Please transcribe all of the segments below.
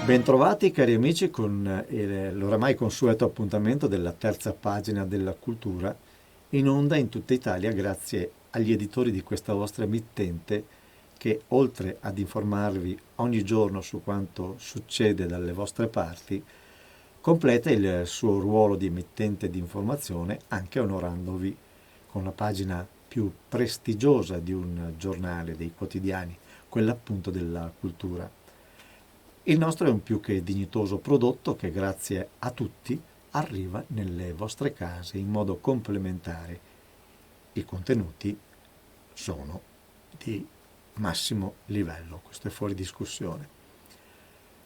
Bentrovati cari amici con l'oramai consueto appuntamento della terza pagina della cultura, in onda in tutta Italia grazie agli editori di questa vostra emittente che, oltre ad informarvi ogni giorno su quanto succede dalle vostre parti, completa il suo ruolo di emittente di informazione anche onorandovi con la pagina più prestigiosa di un giornale, dei quotidiani, quella appunto della cultura. Il nostro è un più che dignitoso prodotto che grazie a tutti arriva nelle vostre case in modo complementare. I contenuti sono di massimo livello, questo è fuori discussione.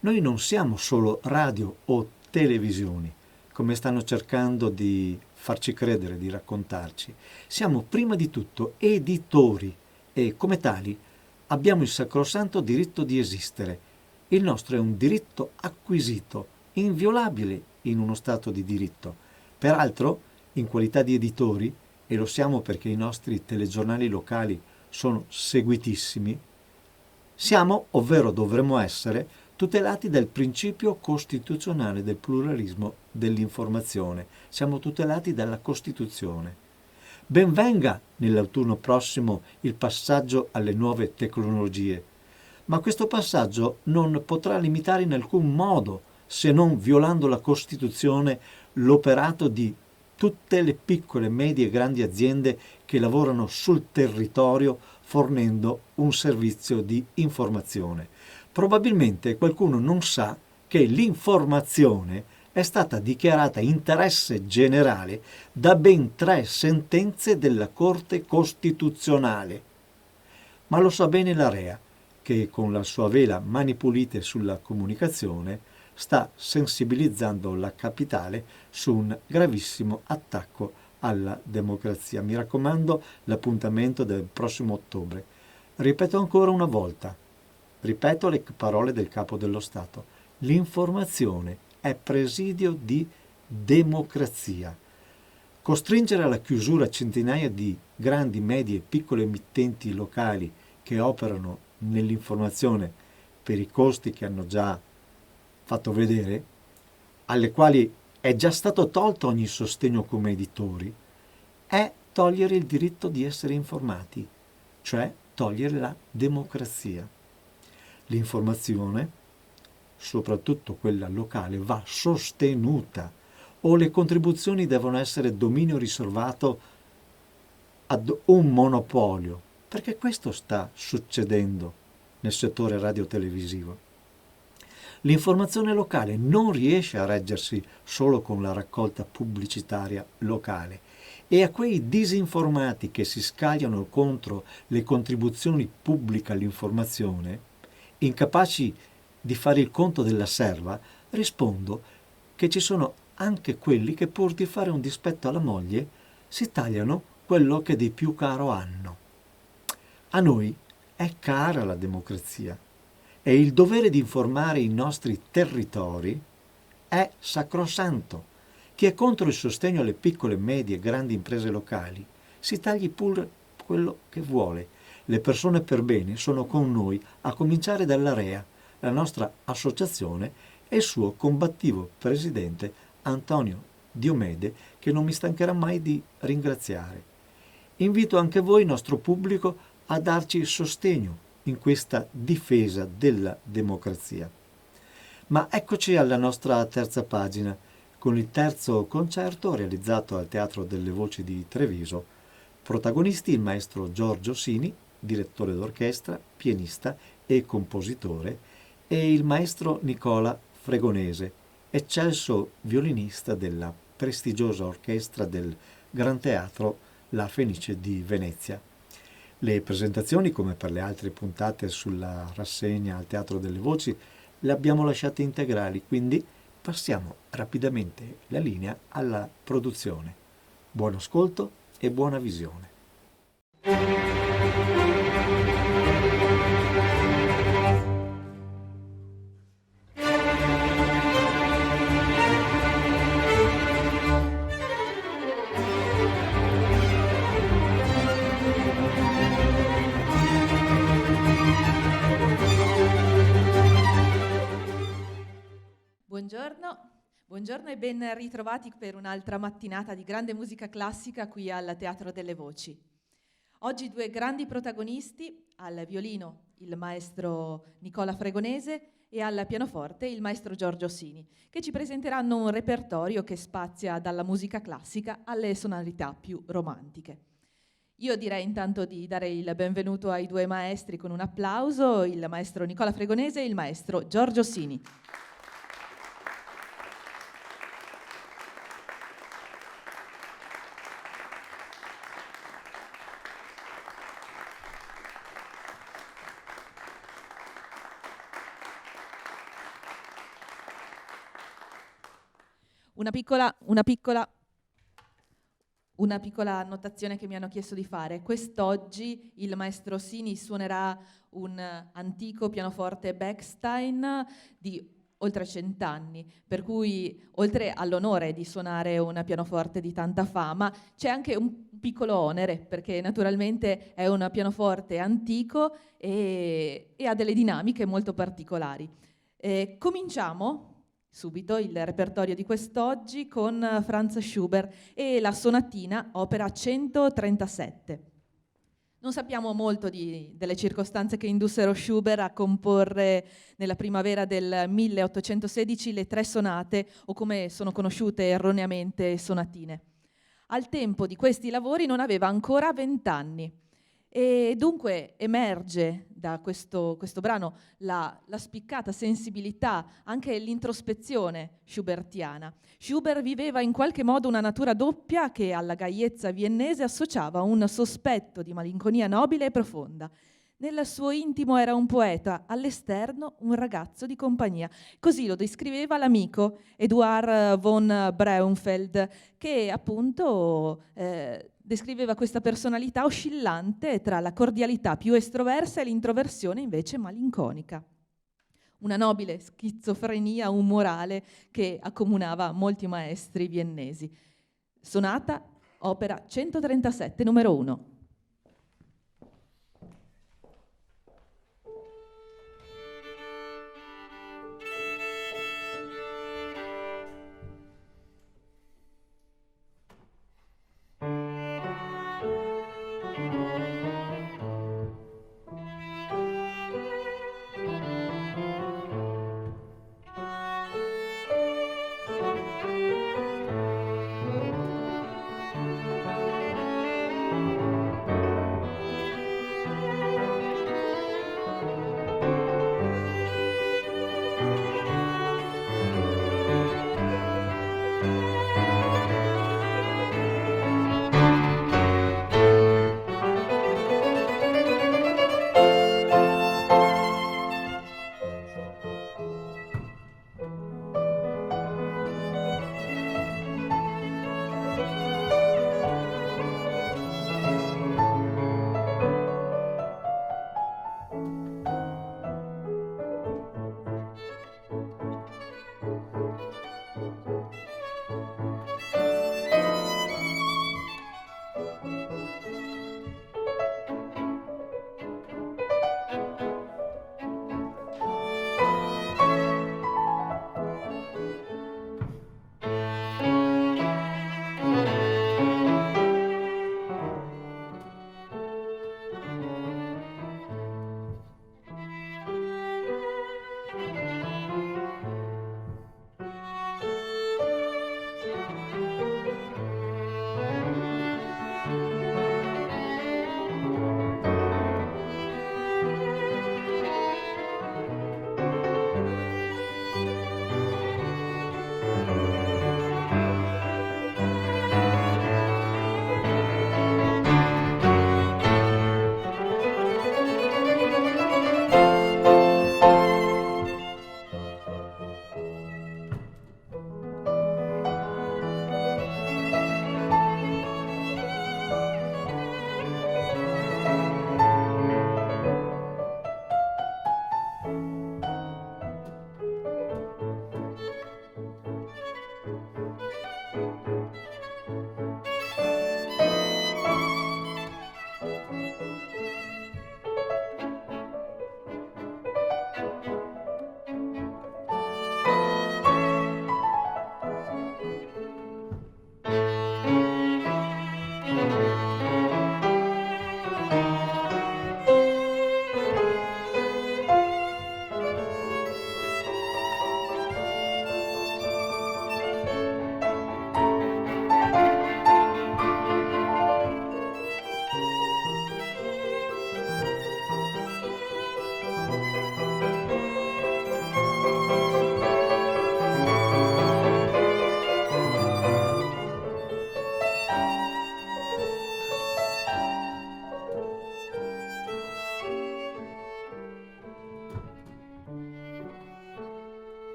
Noi non siamo solo radio o televisioni, come stanno cercando di farci credere, di raccontarci. Siamo prima di tutto editori e come tali abbiamo il sacrosanto diritto di esistere. Il nostro è un diritto acquisito, inviolabile in uno Stato di diritto. Peraltro, in qualità di editori, e lo siamo perché i nostri telegiornali locali sono seguitissimi, siamo, ovvero dovremmo essere, tutelati dal principio costituzionale del pluralismo dell'informazione. Siamo tutelati dalla Costituzione. Ben venga nell'autunno prossimo il passaggio alle nuove tecnologie, ma questo passaggio non potrà limitare in alcun modo, se non violando la Costituzione, l'operato di tutte le piccole, medie e grandi aziende che lavorano sul territorio fornendo un servizio di informazione. Probabilmente qualcuno non sa che l'informazione è stata dichiarata interesse generale da ben 3 sentenze della Corte Costituzionale. Ma lo sa bene l'AREA, che con la sua vela Mani Pulite sulla comunicazione sta sensibilizzando la capitale su un gravissimo attacco alla democrazia. Mi raccomando, l'appuntamento del prossimo ottobre. Ripeto ancora una volta, ripeto le parole del Capo dello Stato: l'informazione è presidio di democrazia. Costringere alla chiusura centinaia di grandi, medie e piccole emittenti locali che operano nell'informazione per i costi che hanno già fatto vedere, alle quali è già stato tolto ogni sostegno come editori, è togliere il diritto di essere informati, cioè togliere la democrazia. L'informazione, soprattutto quella locale, va sostenuta o le contribuzioni devono essere dominio riservato ad un monopolio, perché questo sta succedendo nel settore radiotelevisivo. L'informazione locale non riesce a reggersi solo con la raccolta pubblicitaria locale e a quei disinformati che si scagliano contro le contribuzioni pubbliche all'informazione, incapaci di fare il conto della serva, rispondo che ci sono anche quelli che pur di fare un dispetto alla moglie si tagliano quello che di più caro hanno. A noi è cara la democrazia e il dovere di informare i nostri territori è sacrosanto. Chi è contro il sostegno alle piccole, medie e grandi imprese locali si tagli pure quello che vuole. Le persone per bene sono con noi, a cominciare dall'AREA, la nostra associazione, e il suo combattivo presidente Antonio Diomede, che non mi stancherà mai di ringraziare. Invito anche voi, nostro pubblico, a darci sostegno in questa difesa della democrazia. Ma eccoci alla nostra terza pagina, con il terzo concerto realizzato al Teatro delle Voci di Treviso. Protagonisti il maestro Giorgio Sini, direttore d'orchestra, pianista e compositore, e il maestro Nicola Fregonese, eccelso violinista della prestigiosa orchestra del Gran Teatro La Fenice di Venezia. Le presentazioni, come per le altre puntate sulla rassegna al Teatro delle Voci, le abbiamo lasciate integrali, quindi passiamo rapidamente la linea alla produzione. Buon ascolto e buona visione. Buongiorno, buongiorno e ben ritrovati per un'altra mattinata di grande musica classica qui al Teatro delle Voci. Oggi due grandi protagonisti, al violino il maestro Nicola Fregonese e al pianoforte il maestro Giorgio Sini, che ci presenteranno un repertorio che spazia dalla musica classica alle sonorità più romantiche. Io direi intanto di dare il benvenuto ai due maestri con un applauso, il maestro Nicola Fregonese e il maestro Giorgio Sini. Una piccola annotazione che mi hanno chiesto di fare. Quest'oggi il maestro Sini suonerà un antico pianoforte Bechstein di oltre 100 anni, per cui oltre all'onore di suonare un pianoforte di tanta fama, c'è anche un piccolo onere, perché naturalmente è un pianoforte antico e ha delle dinamiche molto particolari. Cominciamo subito il repertorio di quest'oggi con Franz Schubert e la sonatina opera 137. Non sappiamo molto delle circostanze che indussero Schubert a comporre nella primavera del 1816 le 3 sonate, o come sono conosciute erroneamente sonatine. Al tempo di questi lavori non aveva ancora 20 anni. E dunque emerge da questo brano la spiccata sensibilità, anche l'introspezione schubertiana. Schubert viveva in qualche modo una natura doppia che alla gaiezza viennese associava un sospetto di malinconia nobile e profonda. Nel suo intimo era un poeta, all'esterno un ragazzo di compagnia. Così lo descriveva l'amico Eduard von Braunfeld, che appunto descriveva questa personalità oscillante tra la cordialità più estroversa e l'introversione invece malinconica. Una nobile schizofrenia umorale che accomunava molti maestri viennesi. Sonata, opera 137, numero 1.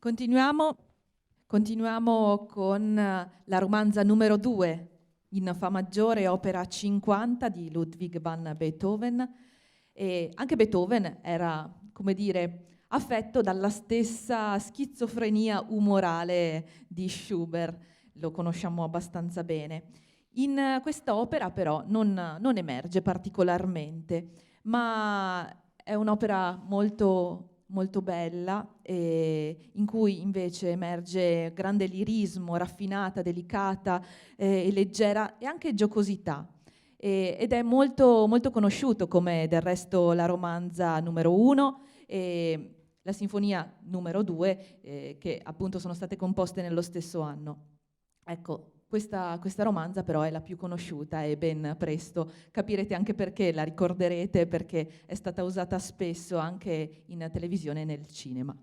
Continuiamo, continuiamo con la romanza numero 2 in Fa maggiore, opera 50 di Ludwig van Beethoven. E anche Beethoven era, come dire, affetto dalla stessa schizofrenia umorale di Schubert, lo conosciamo abbastanza bene. In questa opera però non emerge particolarmente, ma è un'opera molto bella, in cui invece emerge grande lirismo, raffinata, delicata e leggera e anche giocosità. Ed è molto conosciuto, come del resto la romanza numero 1 e la sinfonia numero 2, che appunto sono state composte nello stesso anno. Ecco, questa romanza però è la più conosciuta e ben presto capirete anche perché, la ricorderete perché è stata usata spesso anche in televisione e nel cinema.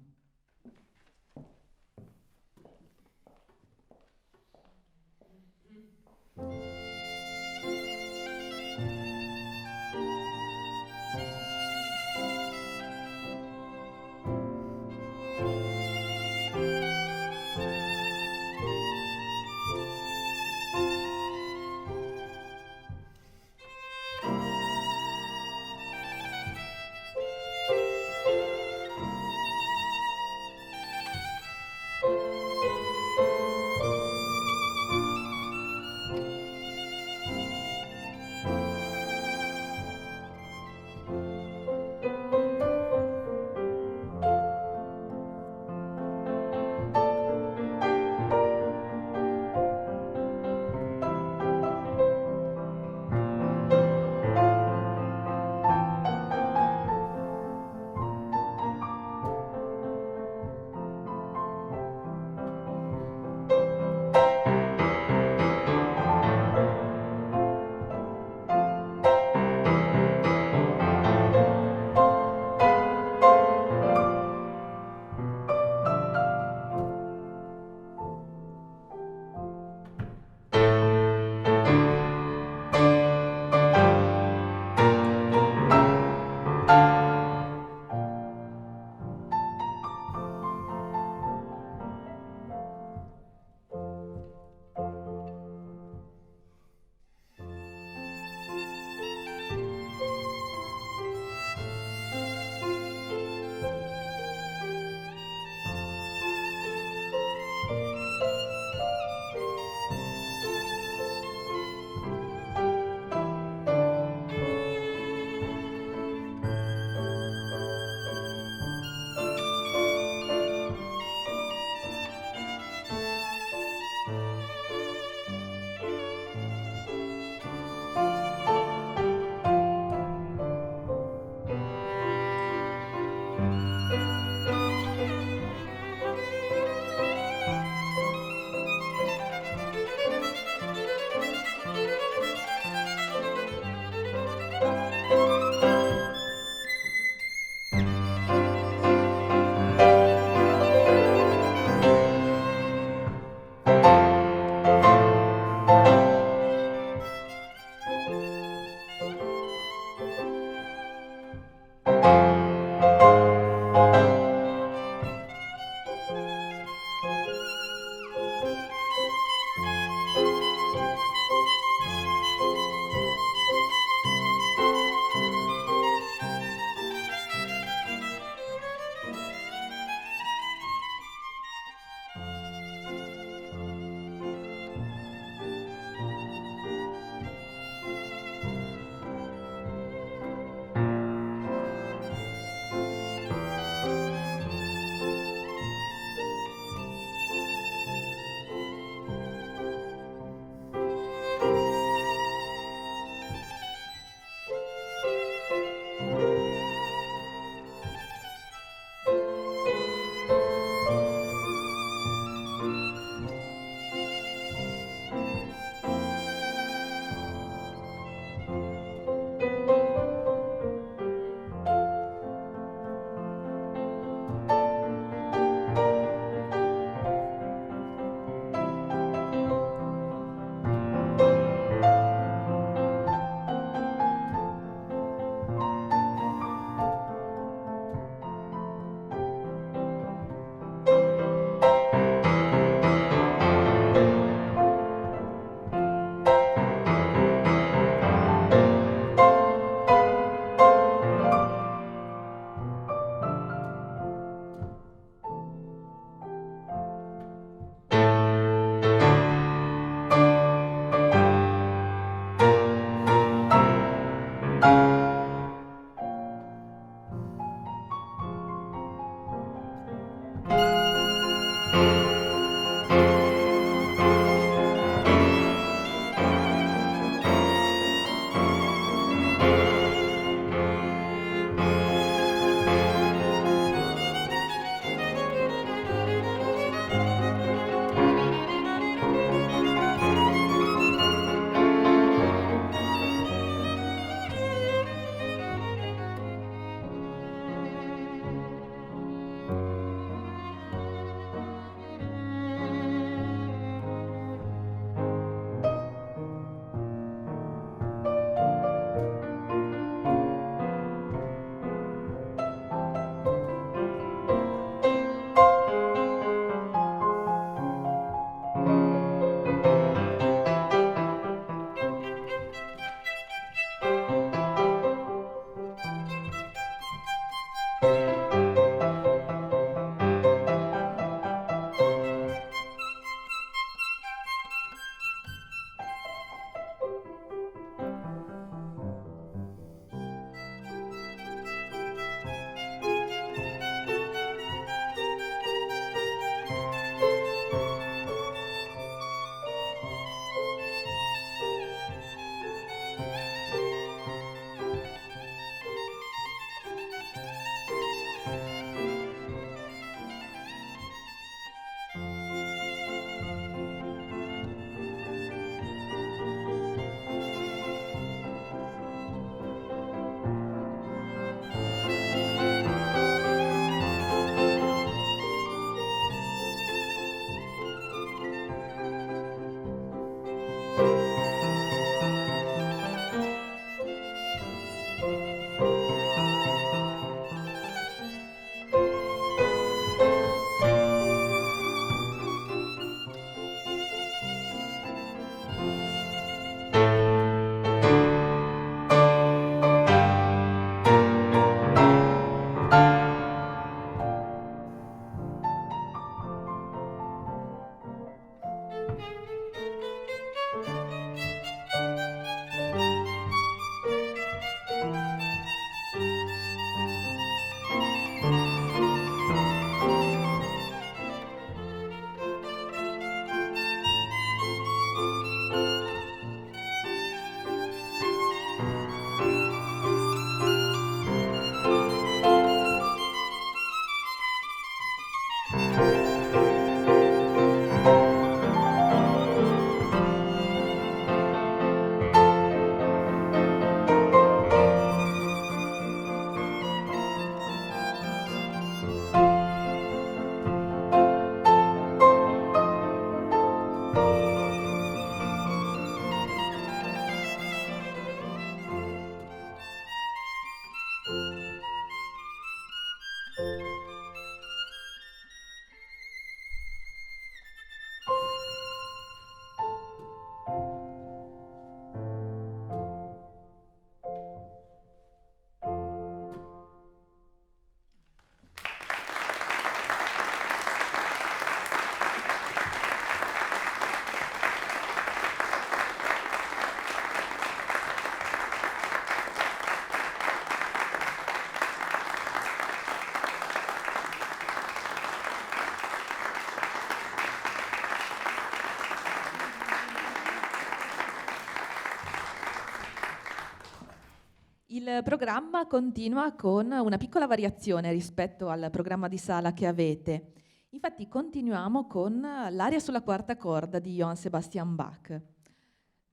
Il programma continua con una piccola variazione rispetto al programma di sala che avete. Infatti continuiamo con l'aria sulla quarta corda di Johann Sebastian Bach.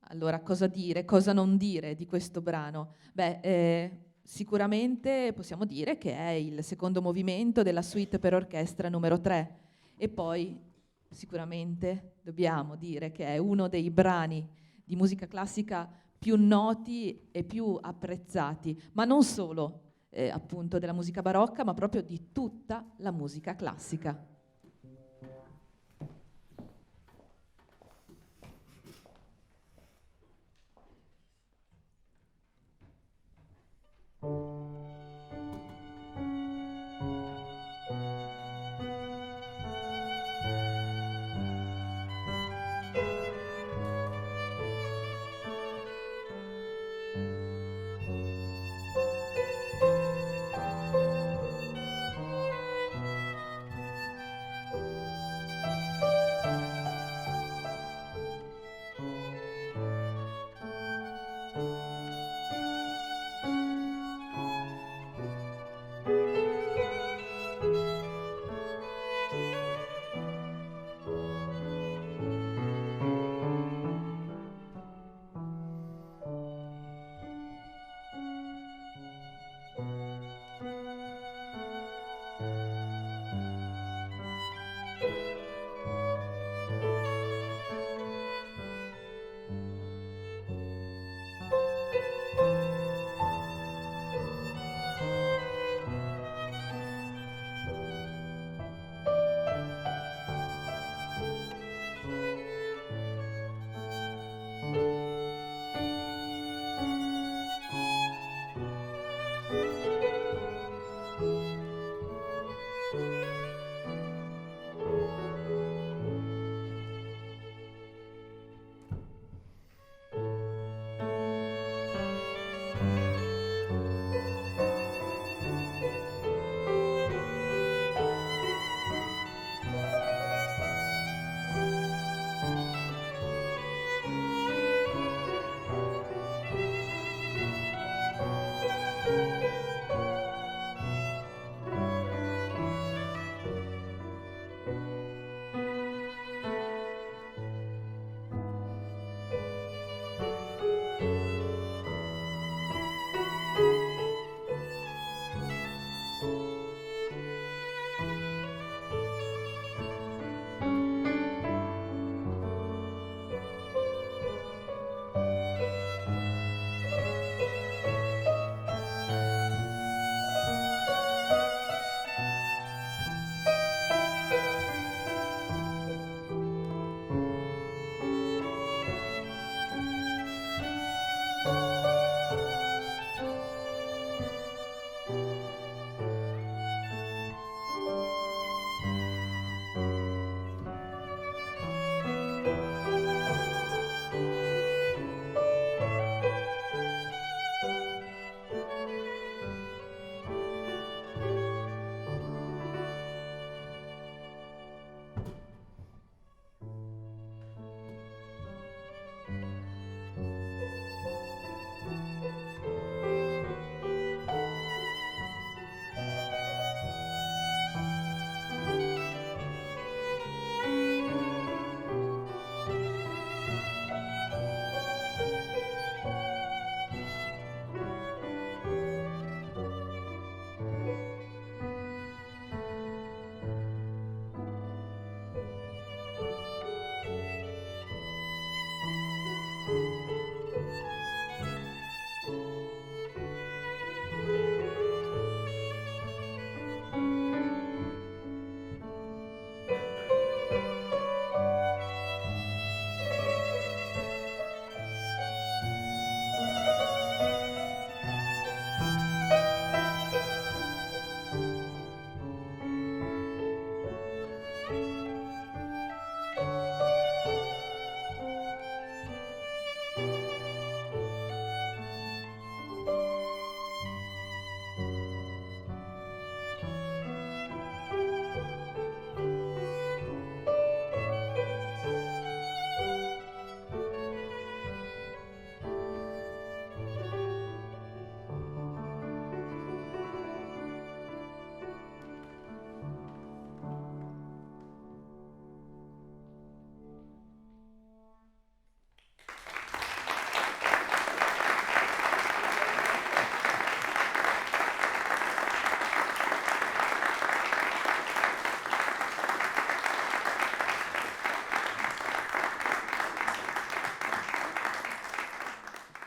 Allora, cosa dire, cosa non dire di questo brano? Sicuramente possiamo dire che è il secondo movimento della suite per orchestra numero 3 e poi sicuramente dobbiamo dire che è uno dei brani di musica classica più noti e più apprezzati, ma non solo appunto della musica barocca, ma proprio di tutta la musica classica.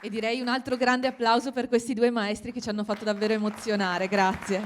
E direi un altro grande applauso per questi due maestri che ci hanno fatto davvero emozionare. Grazie.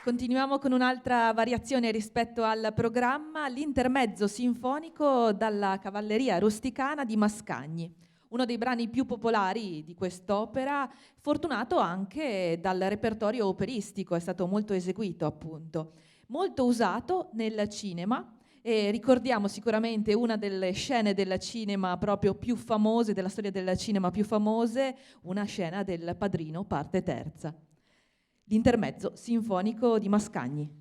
Continuiamo con un'altra variazione rispetto al programma, l'intermezzo sinfonico dalla Cavalleria Rusticana di Mascagni, uno dei brani più popolari di quest'opera, fortunato anche dal repertorio operistico, è stato molto eseguito appunto, molto usato nel cinema. E ricordiamo sicuramente una delle scene del cinema proprio più famose, della storia del cinema più famose, una scena del Padrino, parte terza. L'intermezzo sinfonico di Mascagni.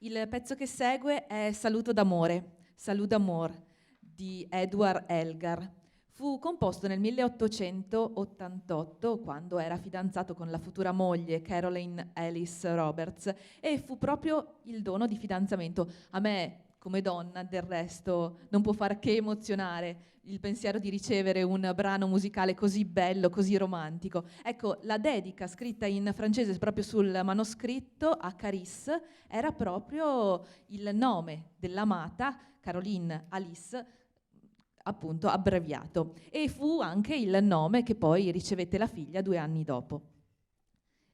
Il pezzo che segue è Saluto d'amore, Salut d'amour di Edward Elgar. Fu composto nel 1888, quando era fidanzato con la futura moglie Caroline Alice Roberts, e fu proprio il dono di fidanzamento. A me, come donna, del resto, non può far che emozionare il pensiero di ricevere un brano musicale così bello, così romantico. Ecco, la dedica scritta in francese proprio sul manoscritto a Carisse era proprio il nome dell'amata, Caroline Alice, appunto abbreviato, e fu anche il nome che poi ricevette la figlia 2 anni dopo.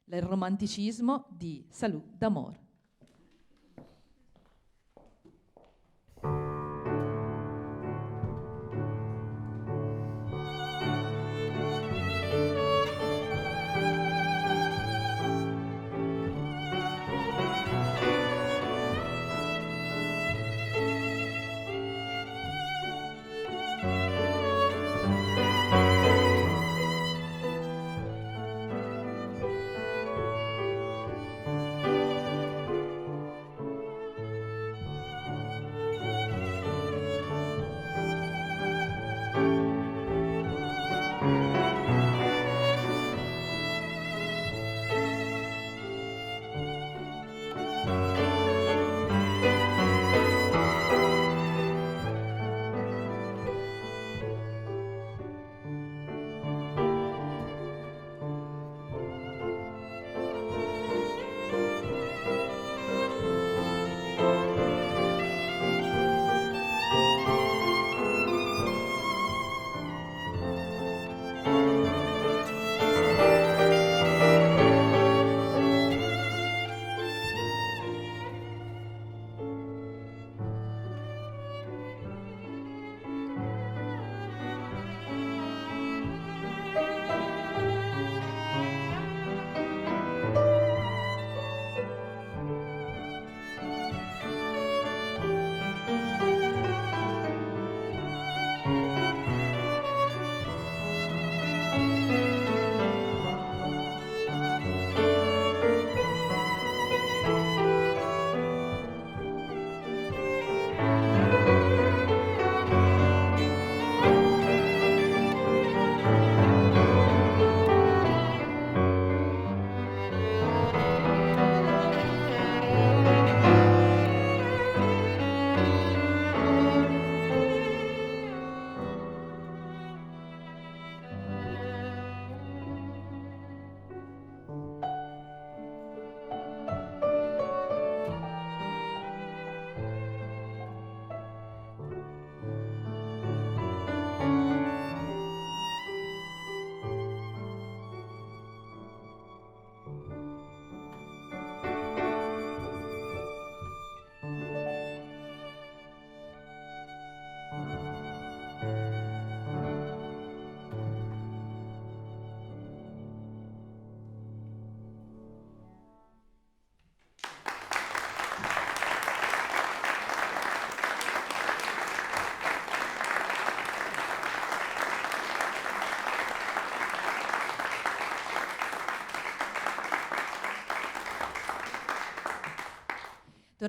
Il romanticismo di Salut d'amour.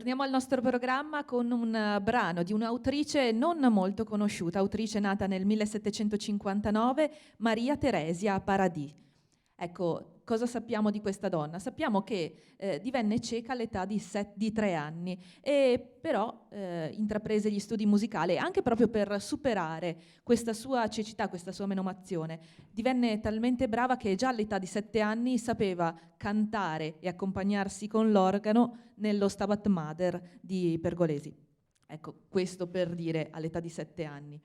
Torniamo al nostro programma con un brano di un'autrice non molto conosciuta, autrice nata nel 1759, Maria Teresia Paradis. Ecco, cosa sappiamo di questa donna? Sappiamo che divenne cieca all'età di 3 anni e però intraprese gli studi musicali anche proprio per superare questa sua cecità, questa sua menomazione. Divenne talmente brava che già all'età di 7 anni sapeva cantare e accompagnarsi con l'organo nello Stabat Mater di Pergolesi. Ecco, questo per dire all'età di 7 anni.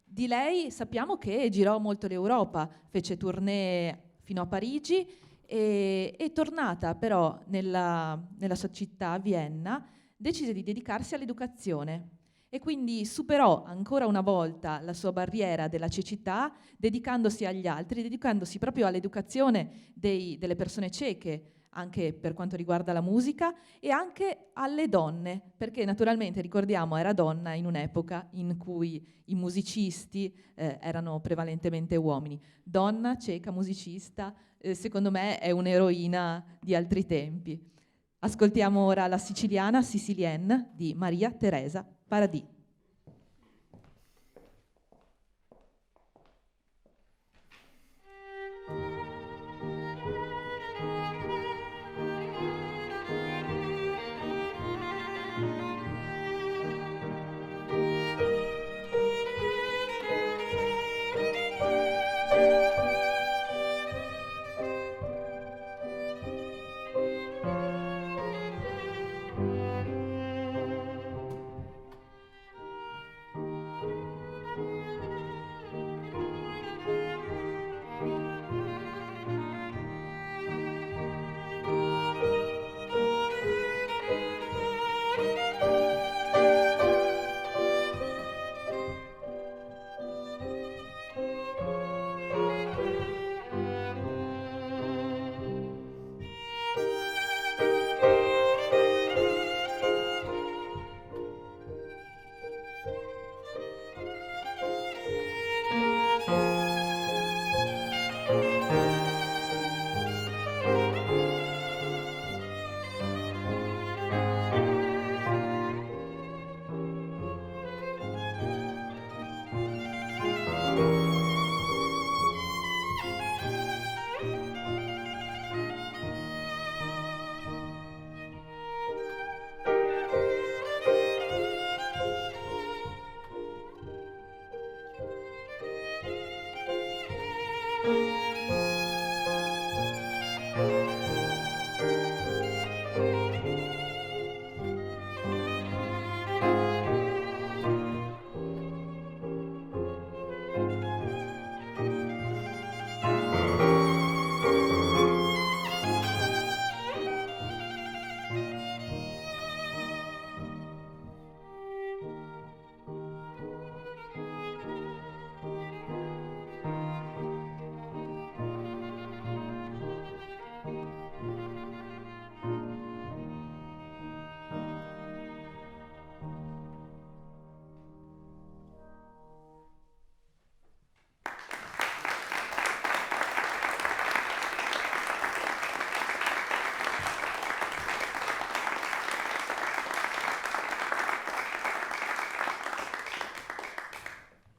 Di lei sappiamo che girò molto l'Europa, fece tournée fino a Parigi e tornata però nella sua città, Vienna, decise di dedicarsi all'educazione e quindi superò ancora una volta la sua barriera della cecità, dedicandosi agli altri, dedicandosi proprio all'educazione delle persone cieche, anche per quanto riguarda la musica e anche alle donne, perché naturalmente, ricordiamo, era donna in un'epoca in cui i musicisti erano prevalentemente uomini. Donna, cieca, musicista, secondo me è un'eroina di altri tempi. Ascoltiamo ora la siciliana Sicilienne di Maria Teresa Paradis.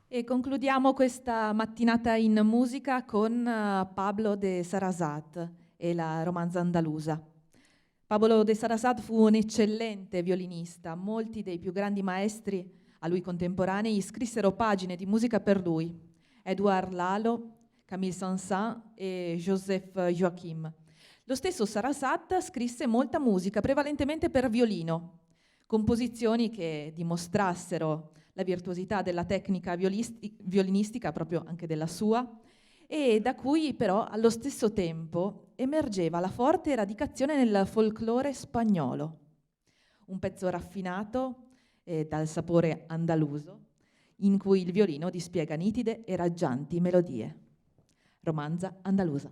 E concludiamo questa mattinata in musica con Pablo de Sarasate e la romanza andalusa. Pablo de Sarasate fu un eccellente violinista. Molti dei più grandi maestri a lui contemporanei scrissero pagine di musica per lui. Edouard Lalo, Camille Saint-Saëns e Joseph Joachim. Lo stesso Sarasate scrisse molta musica, prevalentemente per violino, composizioni che dimostrassero la virtuosità della tecnica violinistica, proprio anche della sua, e da cui però allo stesso tempo emergeva la forte radicazione nel folklore spagnolo. Un pezzo raffinato dal sapore andaluso, in cui il violino dispiega nitide e raggianti melodie. Romanza andalusa.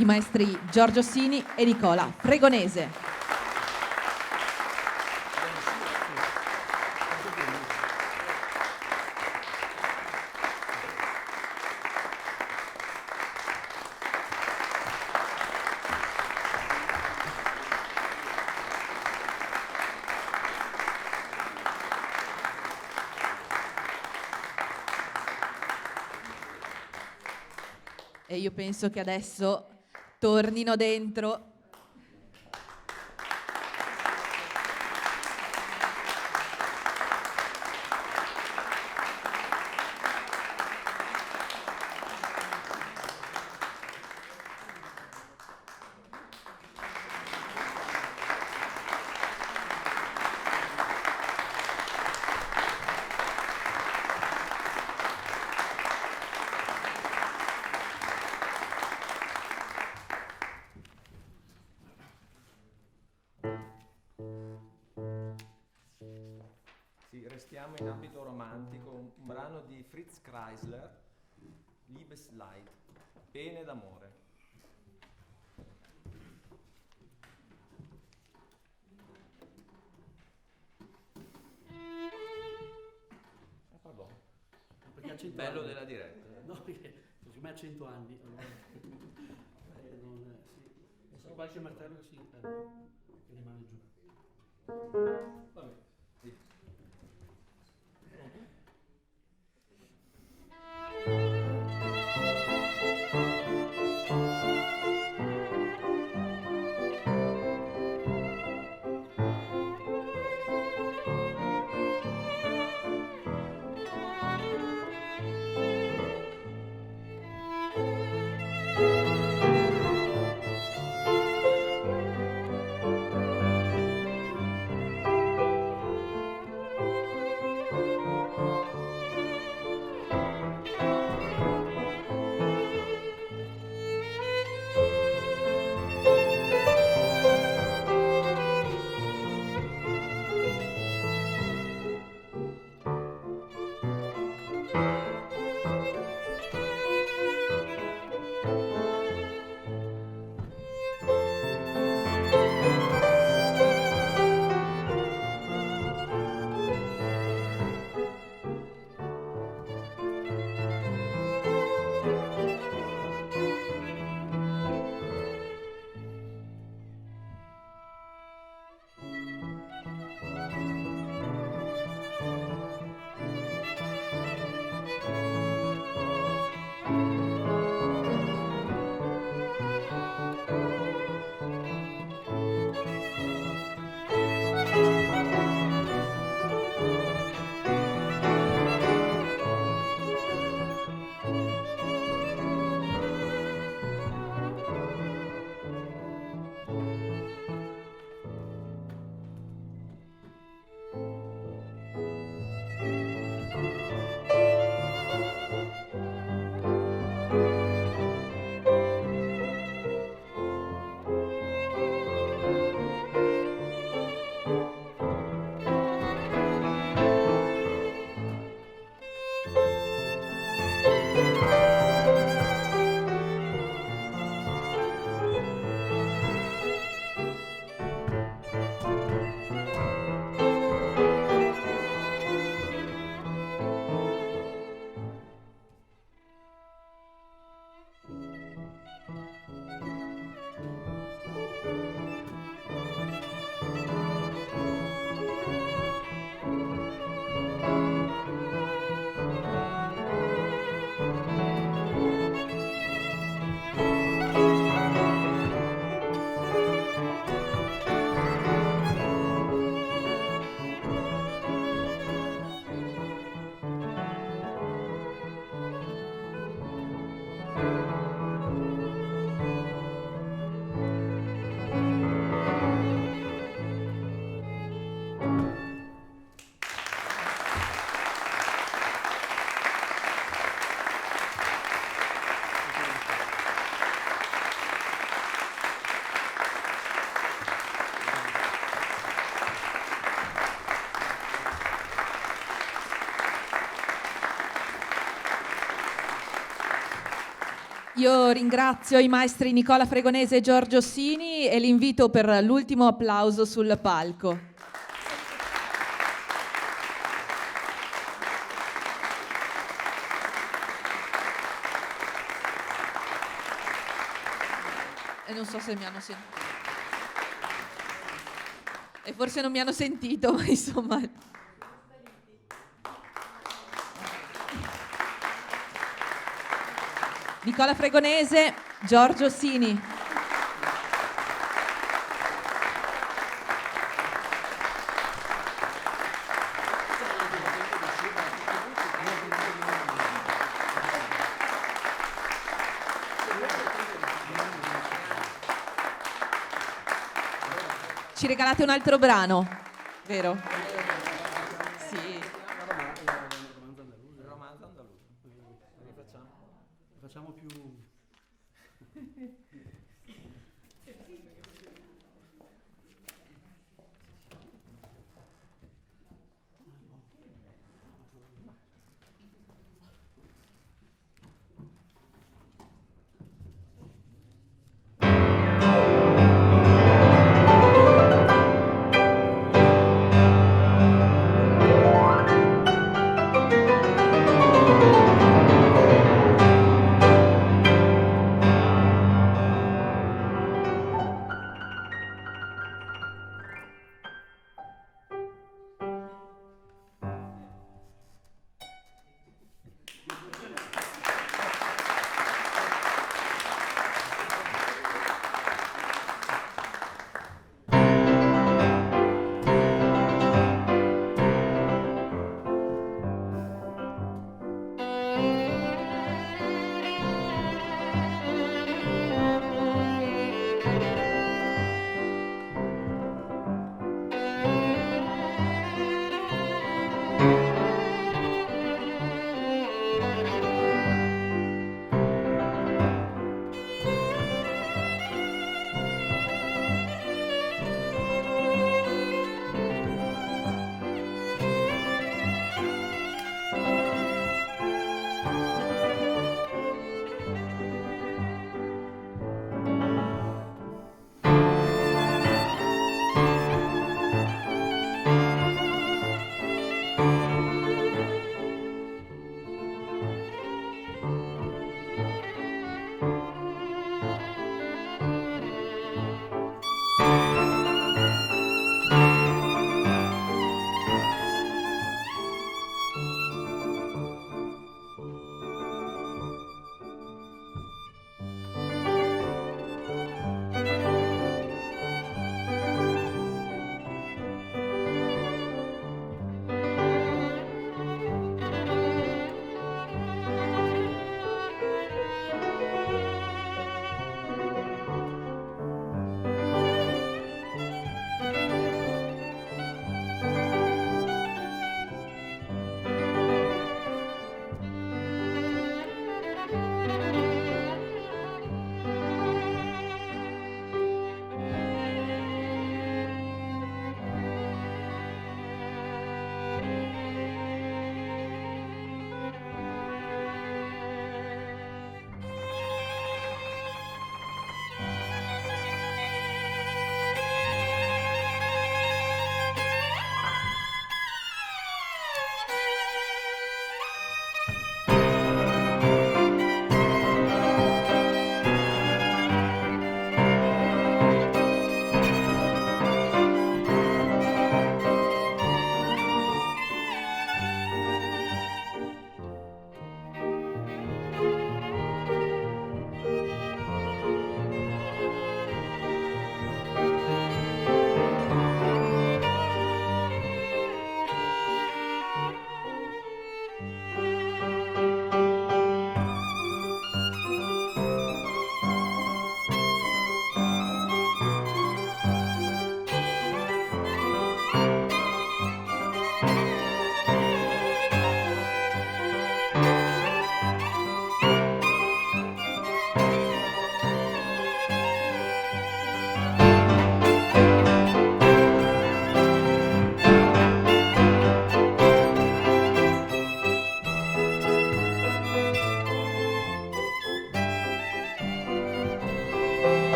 i maestri Giorgio Sini e Nicola Fregonese. E io penso che adesso tornino dentro. Restiamo in ambito romantico, un brano di Fritz Kreisler, Liebesleid, Pene d'amore. Pardon. Perché ha 100 Bello anni. della diretta. No, perché secondo me ha 100 anni. Non, sì. Qualche martello che rimane giù. Vabbè. Io ringrazio i maestri Nicola Fregonese e Giorgio Ossini e li invito per l'ultimo applauso sul palco. E non so se mi hanno sentito. E forse non mi hanno sentito, ma insomma. Nicola Fregonese, Giorgio Ossini. Ci regalate un altro brano, vero? Sì. Il romanzo andaluso. Rifacciamo. Facciamo più...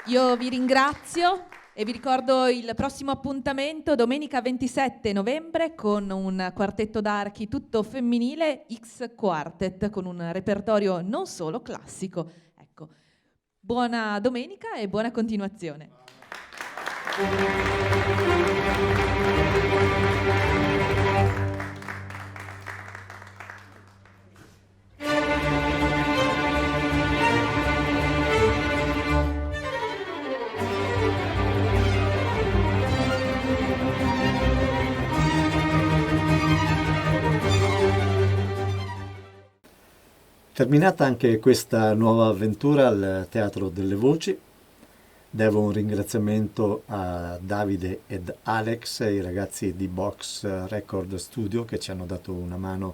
Io vi ringrazio e vi ricordo il prossimo appuntamento domenica 27 novembre con un quartetto d'archi tutto femminile, X Quartet, con un repertorio non solo classico. Ecco, buona domenica e buona continuazione. Terminata anche questa nuova avventura al Teatro delle Voci, devo un ringraziamento a Davide ed Alex, i ragazzi di Box Record Studio, che ci hanno dato una mano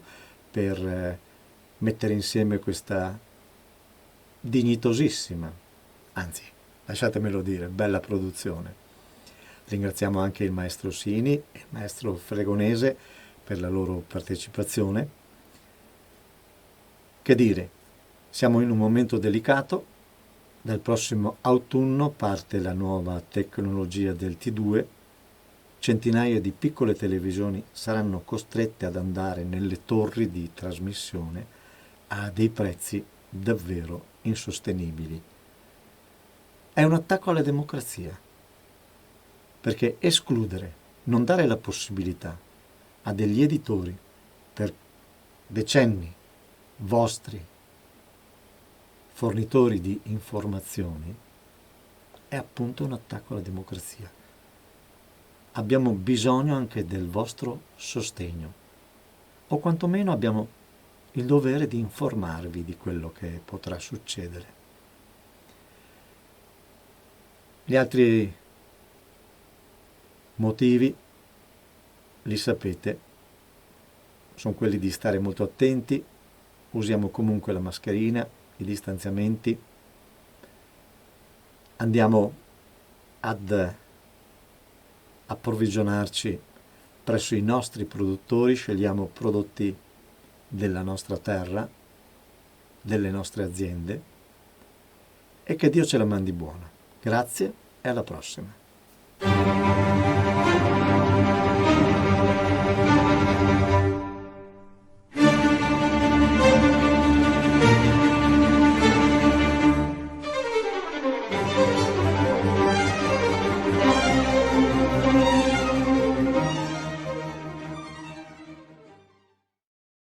per mettere insieme questa dignitosissima, anzi, lasciatemelo dire, bella produzione. Ringraziamo anche il maestro Sini e il maestro Fregonese per la loro partecipazione. Che dire, siamo in un momento delicato. Dal prossimo autunno parte la nuova tecnologia del T2. Centinaia di piccole televisioni saranno costrette ad andare nelle torri di trasmissione a dei prezzi davvero insostenibili. È un attacco alla democrazia, perché escludere, non dare la possibilità a degli editori per decenni, vostri fornitori di informazioni, è appunto un attacco alla democrazia. Abbiamo bisogno anche del vostro sostegno, o quantomeno abbiamo il dovere di informarvi di quello che potrà succedere. Gli altri motivi li sapete, sono quelli di stare molto attenti, usiamo comunque la mascherina, i distanziamenti, andiamo ad approvvigionarci presso i nostri produttori, scegliamo prodotti della nostra terra, delle nostre aziende, e che Dio ce la mandi buona. Grazie e alla prossima.